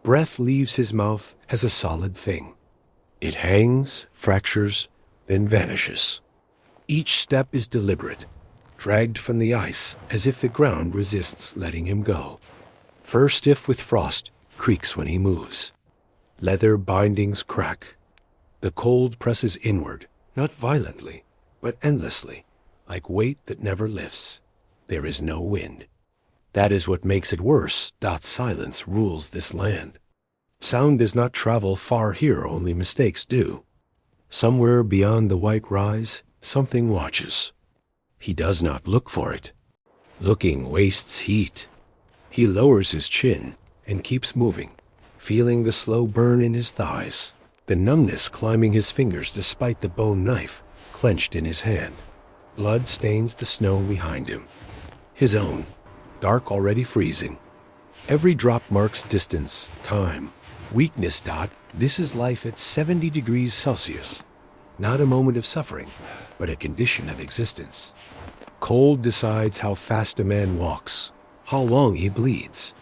Breath leaves his mouth as a solid thing. It hangs, fractures, then vanishes. Each step is deliberate, dragged from the ice as if the ground resists letting him go. Fur stiff with frost creaks when he moves. Leather bindings crack. The cold presses inward, not violently, but endlessly, like weight that never lifts. There is no wind. That is what makes it worse. Silence rules this land. Sound does not travel far here, only mistakes do. Somewhere beyond the white rise, something watches. He does not look for it. Looking wastes heat. He lowers his chin and keeps moving, feeling the slow burn in his thighs, the numbness climbing his fingers despite the bone knife clenched in his hand. Blood stains the snow behind him. His own, dark already freezing. Every drop marks distance, time, weakness. This is life at 70 degrees Celsius. Not a moment of suffering, but a condition of existence. Cold decides how fast a man walks, how long he bleeds,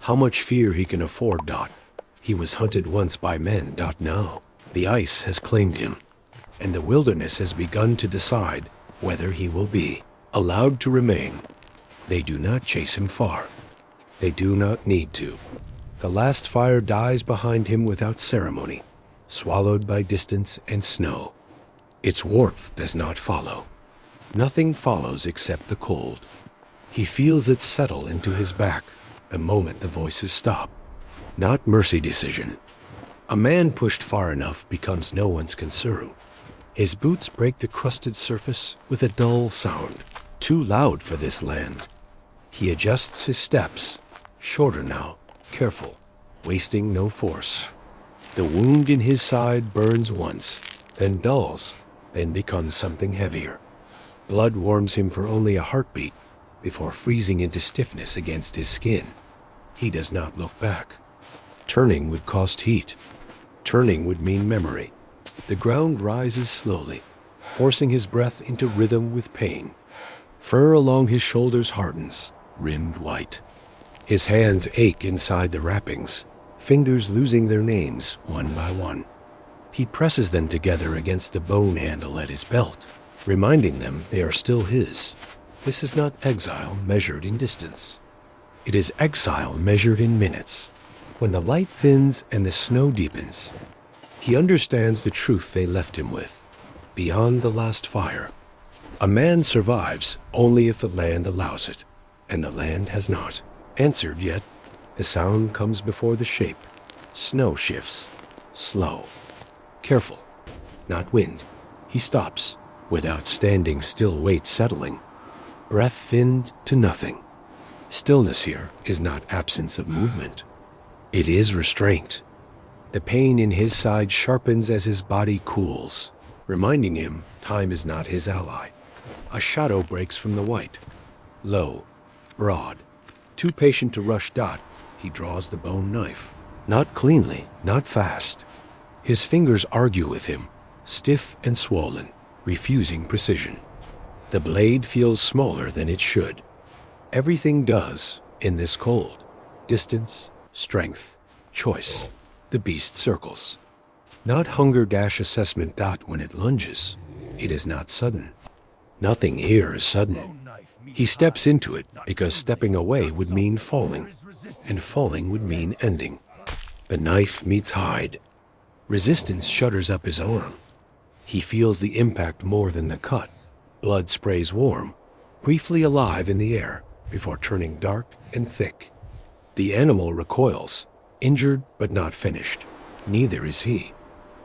how much fear he can afford. He was hunted once by men. Now, the ice has claimed him, and the wilderness has begun to decide whether he will be allowed to remain. They do not chase him far. They do not need to. The last fire dies behind him without ceremony, swallowed by distance and snow. Its warmth does not follow. Nothing follows except the cold. He feels it settle into his back the moment the voices stop. Not mercy decision. A man pushed far enough becomes no one's concern. His boots break the crusted surface with a dull sound, too loud for this land. He adjusts his steps, shorter now, careful, wasting no force. The wound in his side burns once, then dulls, then becomes something heavier. Blood warms him for only a heartbeat before freezing into stiffness against his skin. He does not look back. Turning would cost heat. Turning would mean memory. The ground rises slowly, forcing his breath into rhythm with pain. Fur along his shoulders hardens, rimmed white. His hands ache inside the wrappings, fingers losing their names one by one. He presses them together against the bone handle at his belt, reminding them they are still his. This is not exile measured in distance. It is exile measured in minutes. When the light thins and the snow deepens, he understands the truth they left him with. Beyond the last fire, a man survives only if the land allows it, and the land has not answered yet. The sound comes before the shape. Snow shifts, slow, careful, not wind. He stops, without standing still, weight settling, breath thinned to nothing. Stillness here is not absence of movement. It is restraint. The pain in his side sharpens as his body cools, reminding him time is not his ally. A shadow breaks from the white. Low, broad, too patient to rush. He draws the bone knife. Not cleanly, not fast. His fingers argue with him, stiff and swollen, refusing precision. The blade feels smaller than it should. Everything does in this cold. Distance, strength, choice. The beast circles. Not hunger-assessment. When it lunges, it is not sudden. Nothing here is sudden. He steps into it because stepping away would mean falling, and falling would mean ending. The knife meets hide. Resistance shudders up his arm. He feels the impact more than the cut. Blood sprays warm, briefly alive in the air before turning dark and thick. The animal recoils, injured but not finished. Neither is he.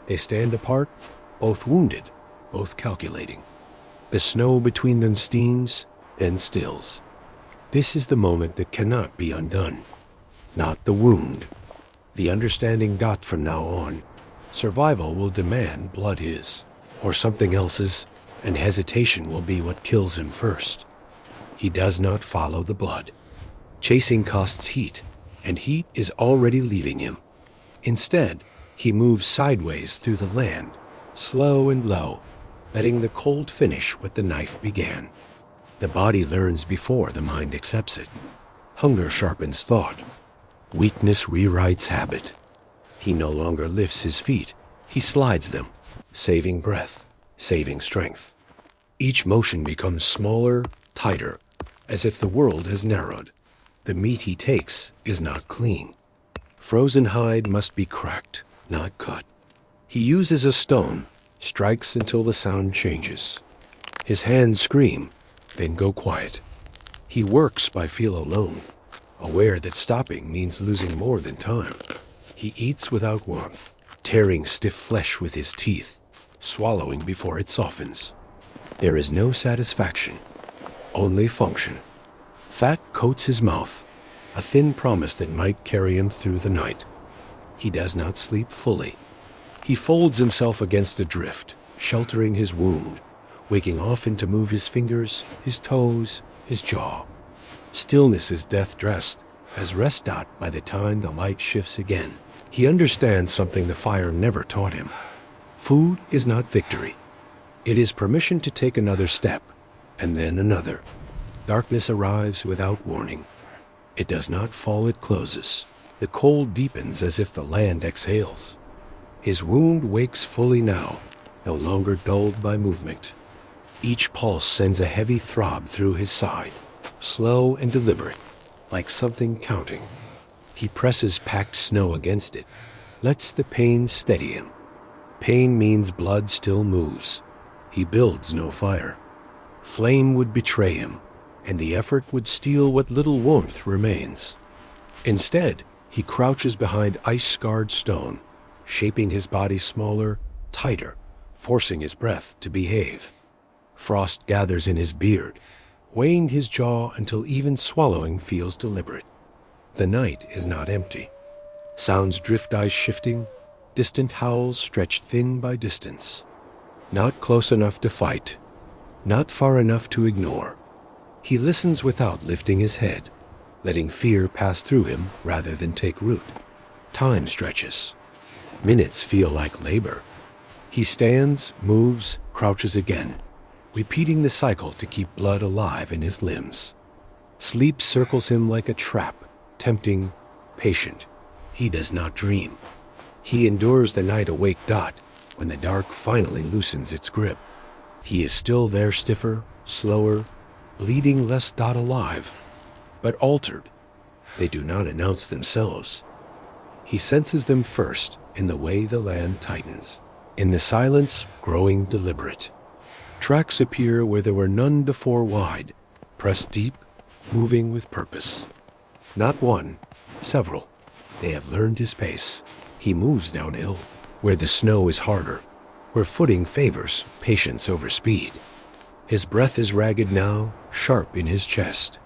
They stand apart, both wounded, both calculating. The snow between them steams, then stills. This is the moment that cannot be undone. Not the wound. The understanding. From now on, survival will demand blood his, or something else's, and hesitation will be what kills him first. He does not follow the blood. Chasing costs heat, and heat is already leaving him. Instead, he moves sideways through the land, slow and low, letting the cold finish what the knife began. The body learns before the mind accepts it. Hunger sharpens thought. Weakness rewrites habit. He no longer lifts his feet, he slides them, saving breath, saving strength. Each motion becomes smaller, tighter, as if the world has narrowed. The meat he takes is not clean. Frozen hide must be cracked, not cut. He uses a stone, strikes until the sound changes. His hands scream, then go quiet. He works by feel alone, aware that stopping means losing more than time. He eats without warmth, tearing stiff flesh with his teeth, swallowing before it softens. There is no satisfaction, only function. Fat coats his mouth, a thin promise that might carry him through the night. He does not sleep fully. He folds himself against a drift, sheltering his wound, waking often to move his fingers, his toes, his jaw. Stillness is death-dressed, as rest dot by the time the light shifts again. He understands something the fire never taught him. Food is not victory. It is permission to take another step, and then another. Darkness arrives without warning. It does not fall, it closes. The cold deepens as if the land exhales. His wound wakes fully now, no longer dulled by movement. Each pulse sends a heavy throb through his side, slow and deliberate, like something counting. He presses packed snow against it, lets the pain steady him. Pain means blood still moves. He builds no fire. Flame would betray him, and the effort would steal what little warmth remains. Instead, he crouches behind ice-scarred stone, shaping his body smaller, tighter, forcing his breath to behave. Frost gathers in his beard, weighing his jaw until even swallowing feels deliberate. The night is not empty. Sounds drift ice shifting, distant howls stretched thin by distance. Not close enough to fight, not far enough to ignore. He listens without lifting his head, letting fear pass through him rather than take root. Time stretches. Minutes feel like labor. He stands, moves, crouches again, repeating the cycle to keep blood alive in his limbs. Sleep circles him like a trap, tempting, patient. He does not dream. He endures the night awake dot when the dark finally loosens its grip. He is still there, stiffer, slower, bleeding less dot alive, but altered. They do not announce themselves. He senses them first in the way the land tightens, in the silence growing deliberate. Tracks appear where there were none before wide, pressed deep, moving with purpose. Not one, several. They have learned his pace. He moves downhill, where the snow is harder, where footing favors patience over speed. His breath is ragged now, sharp in his chest.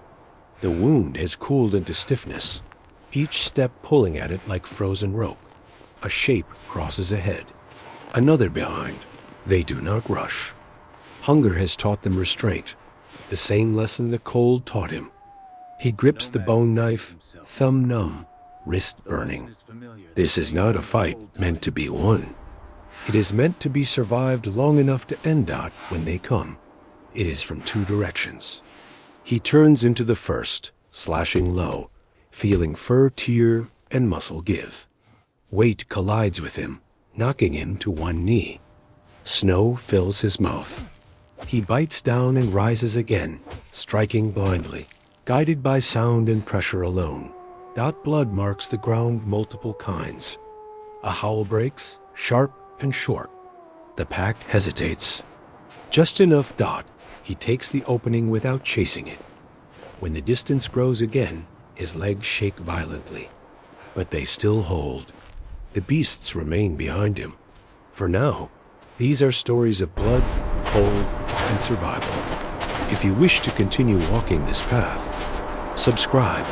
The wound has cooled into stiffness, each step pulling at it like frozen rope. A shape crosses ahead, another behind. They do not rush. Hunger has taught them restraint, the same lesson the cold taught him. He grips the bone knife, thumb numb, wrist burning. This is not a fight meant to be won. It is meant to be survived long enough to end dot when they come. It is from two directions. He turns into the first, slashing low, feeling fur tear and muscle give. Weight collides with him, knocking him to one knee. Snow fills his mouth. He bites down and rises again, striking blindly, guided by sound and pressure alone. Dot blood marks the ground multiple kinds. A howl breaks, sharp and short. The pack hesitates. Just enough dot. He takes the opening without chasing it. When the distance grows again, his legs shake violently. But they still hold. The beasts remain behind him. For now, these are stories of blood, cold, and survival. If you wish to continue walking this path, subscribe